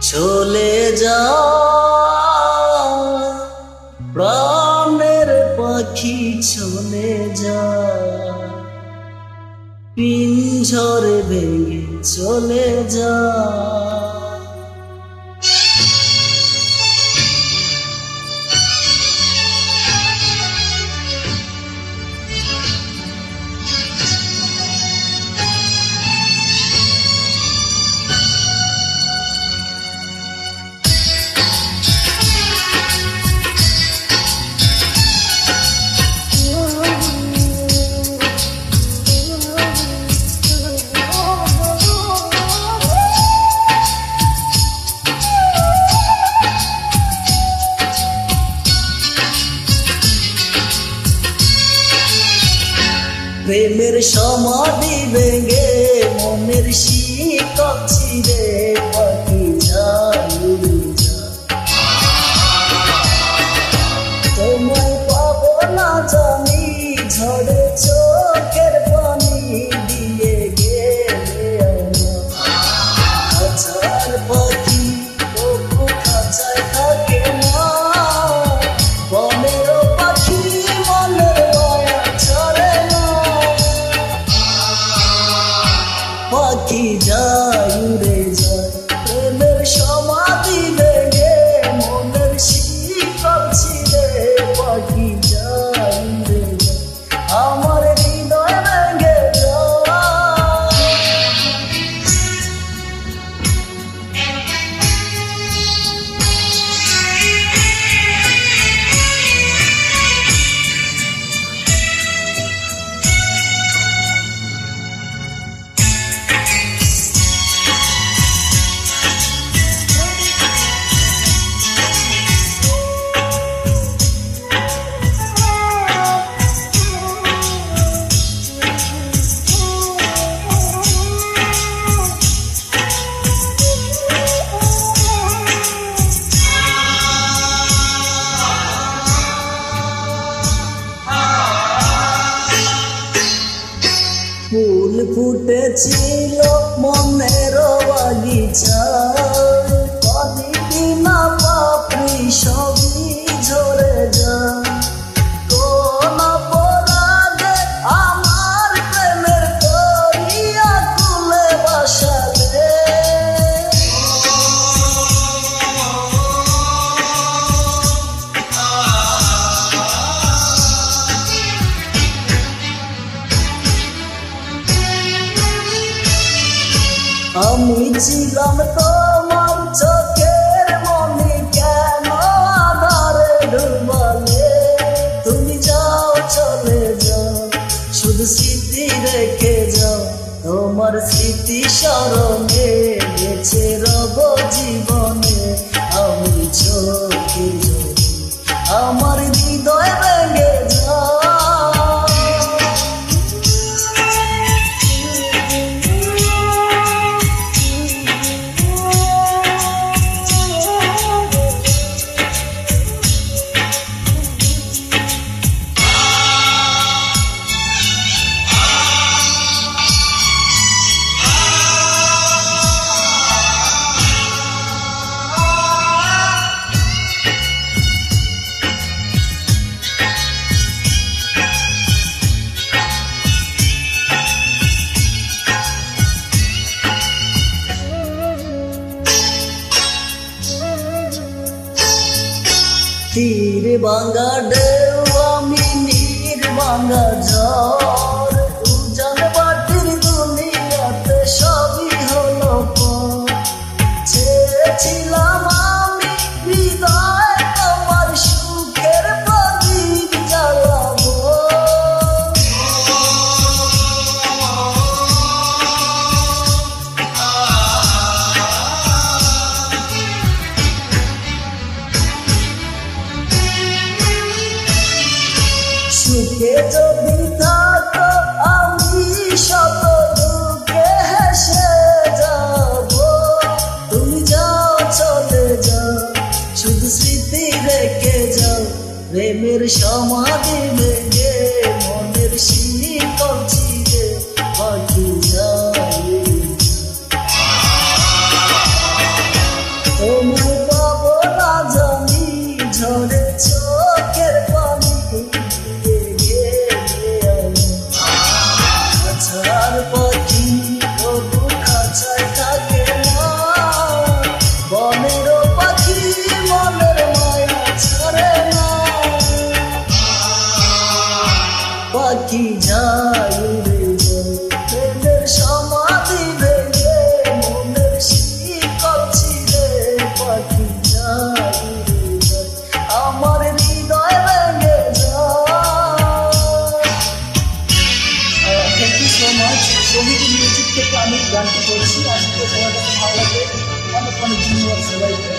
চলে যা প্রাণের পাখি, চলে যা পিঞ্জরে ভেঙে চলে যা। প্রেমের সমাধি ভেঙে মনের শিকল ছিঁড়ে পাখি যায় উড়ে যা। তোমায় পাবো না জানি, ঝড়ে চোখের পানি দিয়ে গেলে আমার পাখি তবু খাঁচায় থাকে না। বনেরও পাখি মনের মায়া ছাড়ে না, পাখি যায় উড়ে যায়। প্রেমের সমাধি ভেঙে মনের শিকল ছিঁড়ে পাখি যায় উড়ে যায়, আমার হৃদয় ভেঙে যায়। ফুল ফুটেছিল মনের বাগিচায়, পানি বিনা পাপড়ি সবই ঝরে যায়। কোন অপরাধে আমার প্রেমের করিয়া কুলে বাসালে, আমি ছিলাম তোমার চোখের মনি, কেন আধারে ডুবালে। তুমি যাও চলে যাও, শুধু স্মৃতি রেখে যাও, তোমার স্মৃতি স্মরণে বেঁচে রব জীবনে। আমি চোখে যদি আমার হৃদয় ভেঙে যাও। তীর ভাঙা ঢেউ আমি নীর ভাঙা ঝড়, উজান বাটির দুনিয়াতে সবই হলো পর। চেয়েছিলাম আমি হৃদয় তোমার সুখের প্রদীপ জ্বালাবো, সুখে যদি থাকো আমি শত দুঃখে হেসে যাব। তুমি যাও চলে যাও, শুধু স্মৃতি রেখে যাও। প্রেমের সমাধি ভেঙে মনের শিকল ছিঁড়ে পাখি যায়। গানটি করছি, আশা করি সবার কাছে ভালো লাগবে। অনেক অনেক ধন্যবাদ সবাইকে।